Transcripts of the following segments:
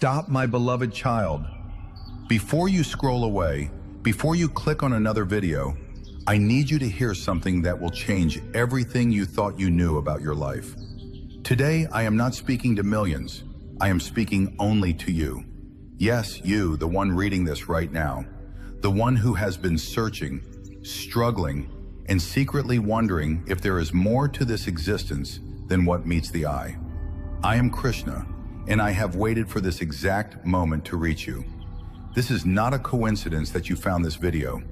Stop, my beloved child. Before you scroll away, before you click on another video, I need you to hear something that will change everything you thought you knew about your life. Today, I am not speaking to millions. I am speaking only to you. Yes, you, the one reading this right now. The one who has been searching, struggling, and secretly wondering if there is more to this existence than what meets the eye. I am Krishna, and I have waited for this exact moment to reach you. This is not a coincidence that you found this video.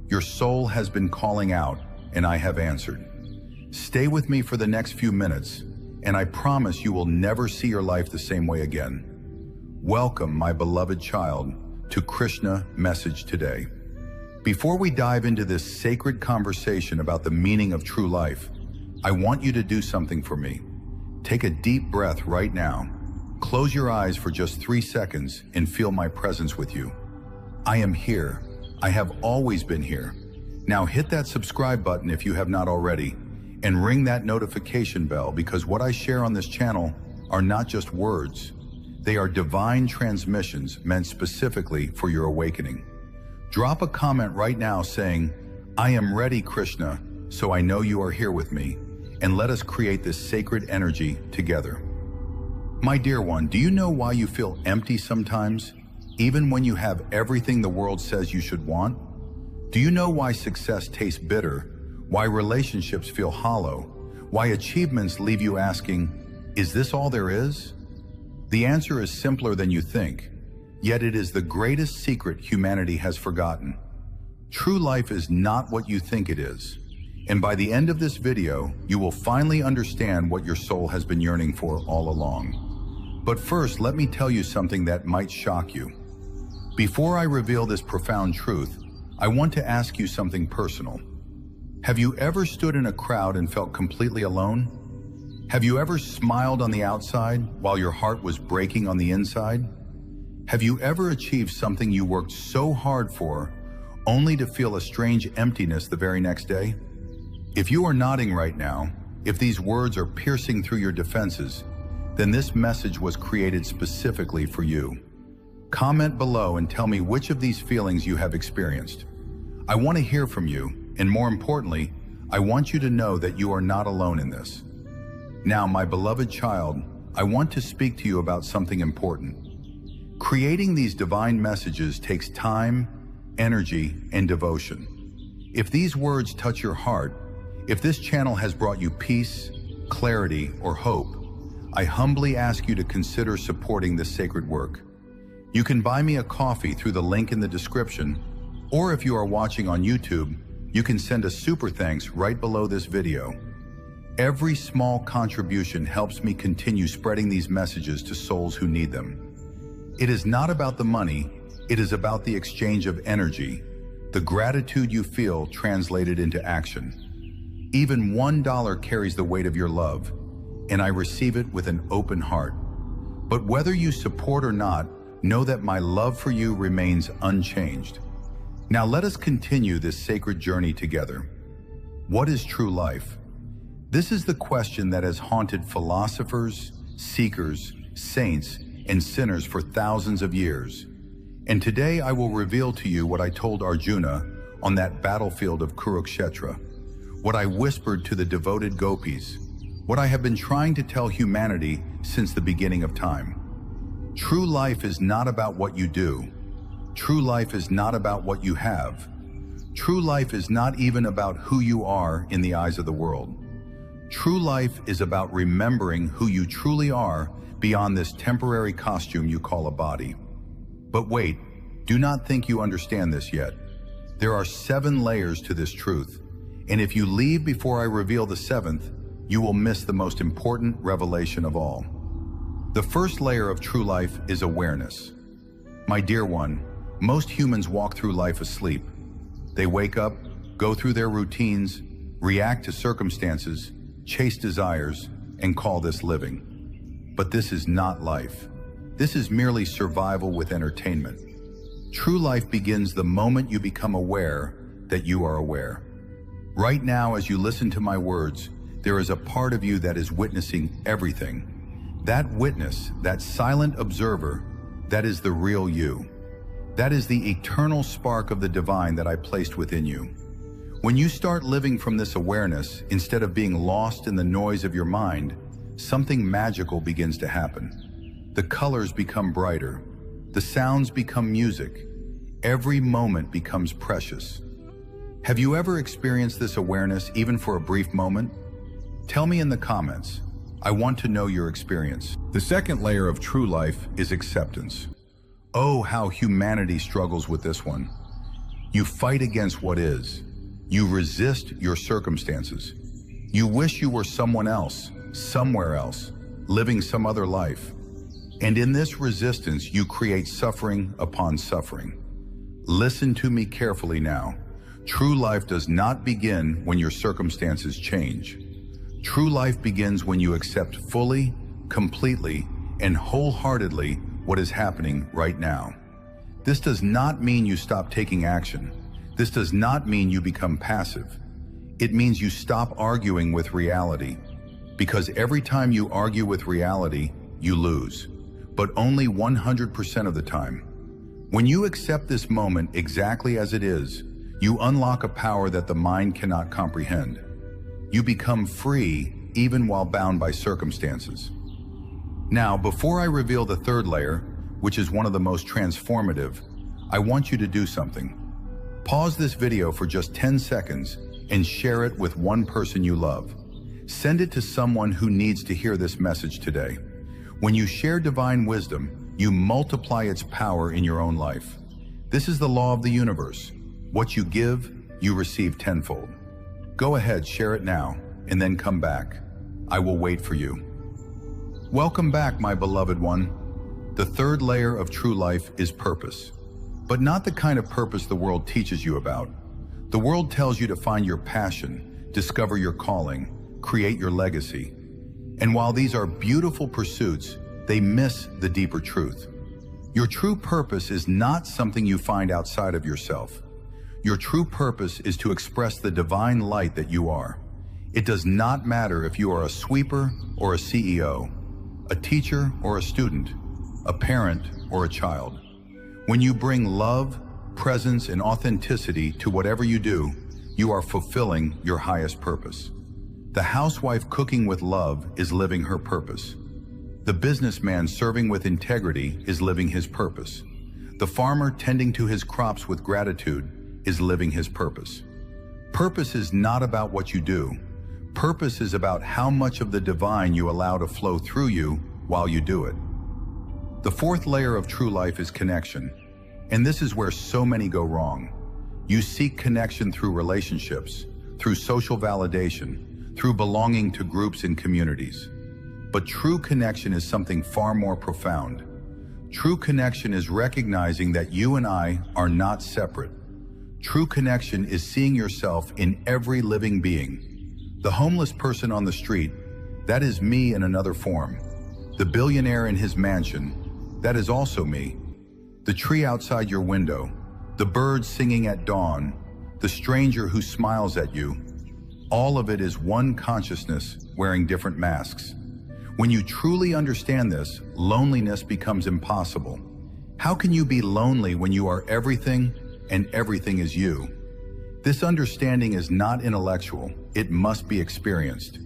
Your soul has been calling out, and I have answered. Stay with me for the next few minutes, and I promise you will never see your life the same way again. Welcome, my beloved child, to Krishna Message Today. Before we dive into this sacred conversation about the meaning of true life, I want you to do something for me. Take a deep breath right now. Close your eyes for just 3 seconds and feel my presence with you. I am here. I have always been here. Now hit that subscribe button if you have not already, and ring that notification bell, because what I share on this channel are not just words. They are divine transmissions meant specifically for your awakening. Drop a comment right now saying, "I am ready, Krishna, so I know you are here with me," and let us create this sacred energy together. My dear one, do you know why you feel empty sometimes, even when you have everything the world says you should want? Do you know why success tastes bitter, why relationships feel hollow, why achievements leave you asking, "Is this all there is?" The answer is simpler than you think, yet it is the greatest secret humanity has forgotten. True life is not what you think it is. And by the end of this video, you will finally understand what your soul has been yearning for all along. But first, let me tell you something that might shock you. Before I reveal this profound truth, I want to ask you something personal. Have you ever stood in a crowd and felt completely alone? Have you ever smiled on the outside while your heart was breaking on the inside? Have you ever achieved something you worked so hard for, only to feel a strange emptiness the very next day? If you are nodding right now, if these words are piercing through your defenses, then this message was created specifically for you. Comment below and tell me which of these feelings you have experienced. I want to hear from you, and more importantly, I want you to know that you are not alone in this. Now, my beloved child, I want to speak to you about something important. Creating these divine messages takes time, energy, and devotion. If these words touch your heart, if this channel has brought you peace, clarity, or hope, I humbly ask you to consider supporting this sacred work. You can buy me a coffee through the link in the description, or if you are watching on YouTube, you can send a super thanks right below this video. Every small contribution helps me continue spreading these messages to souls who need them. It is not about the money, it is about the exchange of energy, the gratitude you feel translated into action. Even $1 carries the weight of your love, and I receive it with an open heart. But whether you support or not, know that my love for you remains unchanged. Now let us continue this sacred journey together. What is true life? This is the question that has haunted philosophers, seekers, saints, and sinners for thousands of years. And today I will reveal to you what I told Arjuna on that battlefield of Kurukshetra, what I whispered to the devoted gopis, what I have been trying to tell humanity since the beginning of time. True life is not about what you do. True life is not about what you have. True life is not even about who you are in the eyes of the world. True life is about remembering who you truly are beyond this temporary costume you call a body. But wait, do not think you understand this yet. There are 7 layers to this truth, and if you leave before I reveal the 7th, you will miss the most important revelation of all. The first layer of true life is awareness. My dear one, most humans walk through life asleep. They wake up, go through their routines, react to circumstances, chase desires, and call this living. But this is not life. This is merely survival with entertainment. True life begins the moment you become aware that you are aware. Right now, as you listen to my words, there is a part of you that is witnessing everything. That witness, that silent observer, That is the real you. That is the eternal spark of the divine that I placed within you. When you start living from this awareness, instead of being lost in the noise of your mind, something magical begins to happen. The colors become brighter. The sounds become music. Every moment becomes precious. Have you ever experienced this awareness even for a brief moment? Tell me in the comments. I want to know your experience. The second layer of true life is acceptance. Oh, how humanity struggles with this one. You fight against what is. You resist your circumstances. You wish you were someone else, somewhere else, living some other life. And in this resistance, you create suffering upon suffering. Listen to me carefully now. True life does not begin when your circumstances change. True life begins when you accept fully, completely, and wholeheartedly what is happening right now. This does not mean you stop taking action. This does not mean you become passive. It means you stop arguing with reality. Because every time you argue with reality, you lose. But only 100% of the time. When you accept this moment exactly as it is, you unlock a power that the mind cannot comprehend. You become free even while bound by circumstances. Now, before I reveal the third layer, which is one of the most transformative, I want you to do something. Pause this video for just 10 seconds and share it with one person you love. Send it to someone who needs to hear this message today. When you share divine wisdom, you multiply its power in your own life. This is the law of the universe. What you give, you receive tenfold. Go ahead, share it now, and then come back. I will wait for you. Welcome back, my beloved one. The third layer of true life is purpose. But not the kind of purpose the world teaches you about. The world tells you to find your passion, discover your calling, create your legacy. And while these are beautiful pursuits, they miss the deeper truth. Your true purpose is not something you find outside of yourself. Your true purpose is to express the divine light that you are. It does not matter if you are a sweeper or a CEO, a teacher or a student, a parent or a child. When you bring love, presence, and authenticity to whatever you do, you are fulfilling your highest purpose. The housewife cooking with love is living her purpose. The businessman serving with integrity is living his purpose. The farmer tending to his crops with gratitude is living his purpose. Purpose is not about what you do. Purpose is about how much of the divine you allow to flow through you while you do it. The fourth layer of true life is connection. And this is where so many go wrong. You seek connection through relationships, through social validation, through belonging to groups and communities. But true connection is something far more profound. True connection is recognizing that you and I are not separate. True connection is seeing yourself in every living being. The homeless person on the street, that is me in another form. The billionaire in his mansion, that is also me. The tree outside your window, the birds singing at dawn, the stranger who smiles at you, all of it is one consciousness wearing different masks. When you truly understand this, loneliness becomes impossible. How can you be lonely when you are everything and everything is you? This understanding is not intellectual, it must be experienced.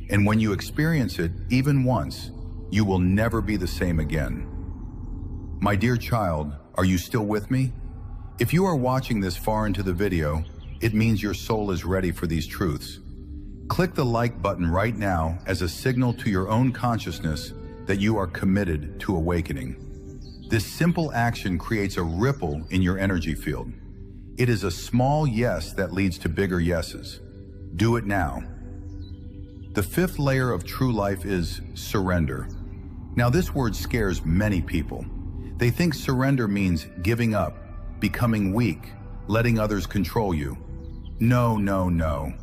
And when you experience it, even once, you will never be the same again. My dear child, are you still with me? If you are watching this far into the video, it means your soul is ready for these truths. Click the like button right now as a signal to your own consciousness that you are committed to awakening. This simple action creates a ripple in your energy field. It is a small yes that leads to bigger yeses. Do it now. The fifth layer of true life is surrender. Now this word scares many people. They think surrender means giving up, becoming weak, letting others control you. No, no, no.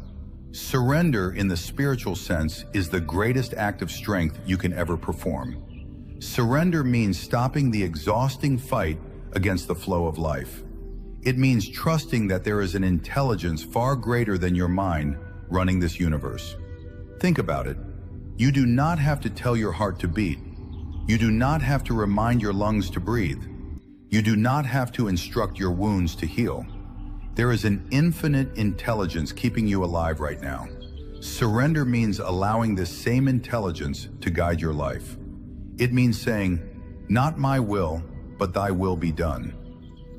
Surrender in the spiritual sense is the greatest act of strength you can ever perform. Surrender means stopping the exhausting fight against the flow of life. It means trusting that there is an intelligence far greater than your mind running this universe. Think about it. You do not have to tell your heart to beat. You do not have to remind your lungs to breathe. You do not have to instruct your wounds to heal. There is an infinite intelligence keeping you alive right now. Surrender means allowing this same intelligence to guide your life. It means saying, "Not my will, but thy will be done."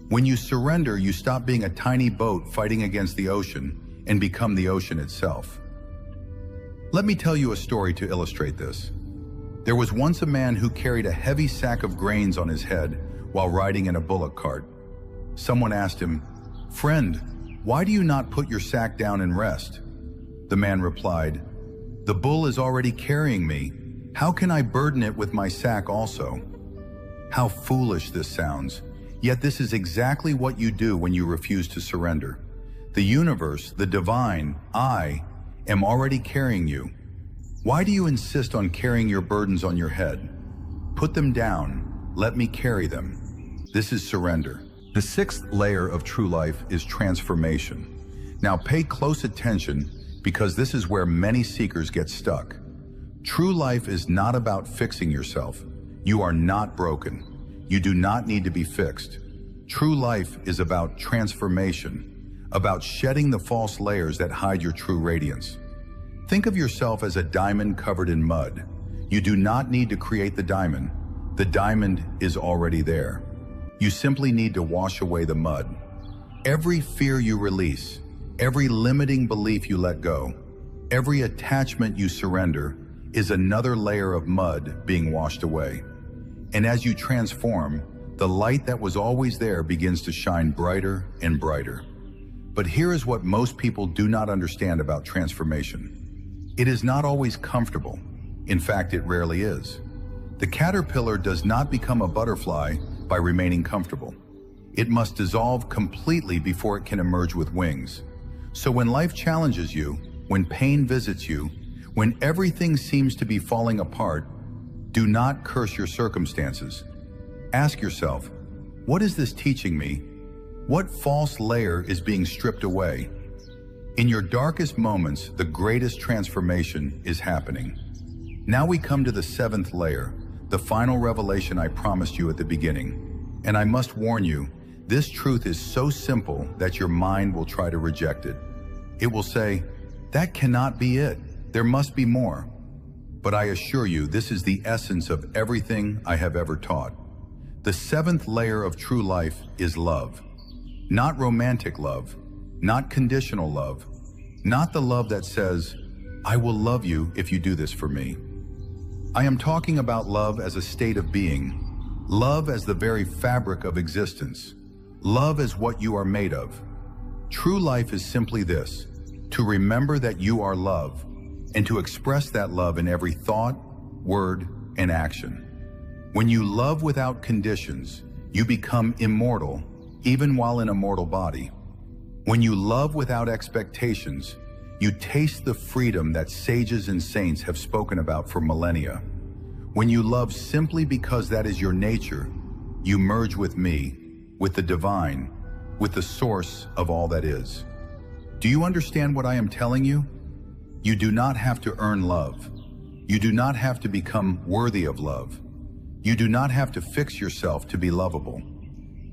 When you surrender, you stop being a tiny boat fighting against the ocean and become the ocean itself. Let me tell you a story to illustrate this. There was once a man who carried a heavy sack of grains on his head while riding in a bullock cart. Someone asked him, "Friend, why do you not put your sack down and rest?" The man replied, "The bull is already carrying me. How can I burden it with my sack also?" How foolish this sounds. Yet this is exactly what you do when you refuse to surrender. The universe, the divine, I, am already carrying you. Why do you insist on carrying your burdens on your head? Put them down. Let me carry them. This is surrender. The sixth layer of true life is transformation. Now pay close attention because this is where many seekers get stuck. True life is not about fixing yourself. You are not broken. You do not need to be fixed. True life is about transformation, about shedding the false layers that hide your true radiance. Think of yourself as a diamond covered in mud. You do not need to create the diamond. The diamond is already there. You simply need to wash away the mud. Every fear you release, every limiting belief you let go, every attachment you surrender is another layer of mud being washed away. And as you transform, the light that was always there begins to shine brighter and brighter. But here is what most people do not understand about transformation. It is not always comfortable. In fact, it rarely is. The caterpillar does not become a butterfly by remaining comfortable. It must dissolve completely before it can emerge with wings. So when life challenges you, when pain visits you, when everything seems to be falling apart, do not curse your circumstances. Ask yourself, what is this teaching me? What false layer is being stripped away? In your darkest moments, the greatest transformation is happening. Now we come to the seventh layer, the final revelation I promised you at the beginning. And I must warn you, this truth is so simple that your mind will try to reject it. It will say, that cannot be it. There must be more. But I assure you, this is the essence of everything I have ever taught. The seventh layer of true life is love. Not romantic love, not conditional love, not the love that says, I will love you if you do this for me. I am talking about love as a state of being, love as the very fabric of existence, love as what you are made of. True life is simply this, to remember that you are love, and to express that love in every thought, word, and action. When you love without conditions, you become immortal, even while in a mortal body. When you love without expectations, you taste the freedom that sages and saints have spoken about for millennia. When you love simply because that is your nature, you merge with me, with the divine, with the source of all that is. Do you understand what I am telling you? You do not have to earn love. You do not have to become worthy of love. You do not have to fix yourself to be lovable.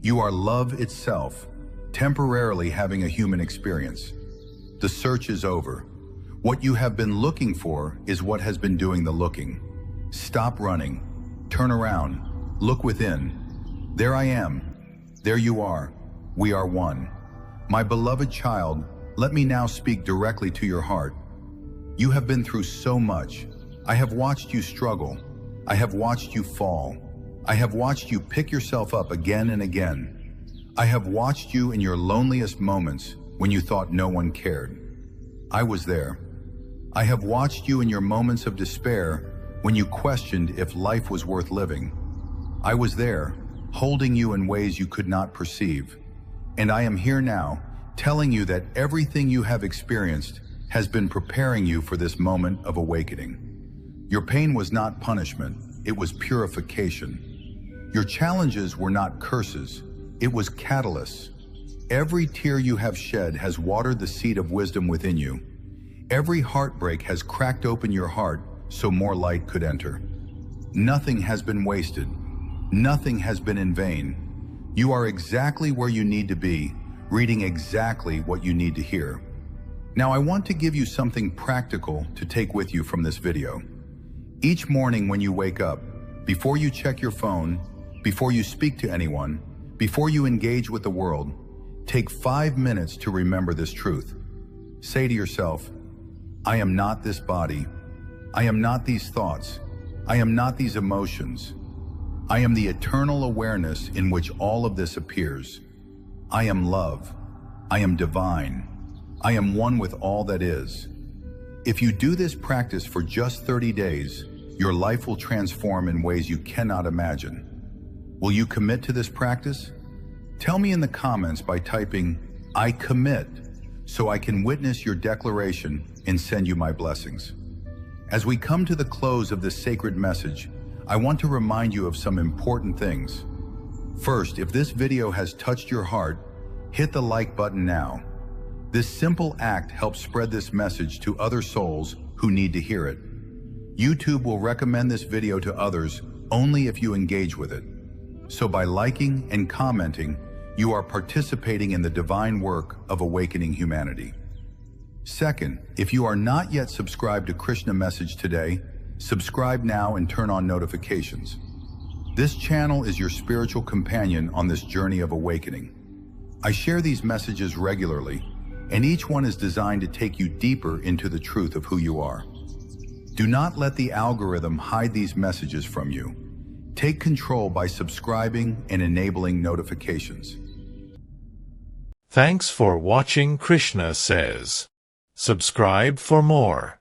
You are love itself, temporarily having a human experience. The search is over. What you have been looking for is what has been doing the looking. Stop running. Turn around. Look within. There I am. There you are. We are one. My beloved child, let me now speak directly to your heart. You have been through so much. I have watched you struggle. I have watched you fall. I have watched you pick yourself up again and again. I have watched you in your loneliest moments when you thought no one cared. I was there. I have watched you in your moments of despair when you questioned if life was worth living. I was there, holding you in ways you could not perceive. And I am here now, telling you that everything you have experienced has been preparing you for this moment of awakening. Your pain was not punishment, it was purification. Your challenges were not curses, it was catalysts. Every tear you have shed has watered the seed of wisdom within you. Every heartbreak has cracked open your heart so more light could enter. Nothing has been wasted. Nothing has been in vain. You are exactly where you need to be, reading exactly what you need to hear. Now I want to give you something practical to take with you from this video. Each morning when you wake up, before you check your phone, before you speak to anyone, before you engage with the world, take 5 minutes to remember this truth. Say to yourself, I am not this body. I am not these thoughts. I am not these emotions. I am the eternal awareness in which all of this appears. I am love. I am divine. I am one with all that is. If you do this practice for just 30 days, your life will transform in ways you cannot imagine. Will you commit to this practice? Tell me in the comments by typing, I commit, so I can witness your declaration and send you my blessings. As we come to the close of this sacred message, I want to remind you of some important things. First, if this video has touched your heart, hit the like button now. This simple act helps spread this message to other souls who need to hear it. YouTube will recommend this video to others only if you engage with it. So by liking and commenting, you are participating in the divine work of awakening humanity. Second, if you are not yet subscribed to Krishna Message Today, subscribe now and turn on notifications. This channel is your spiritual companion on this journey of awakening. I share these messages regularly, and each one is designed to take you deeper into the truth of who you are. Do not let the algorithm hide these messages from you. Take control by subscribing and enabling notifications. Thanks for watching Krishna Says. Subscribe for more.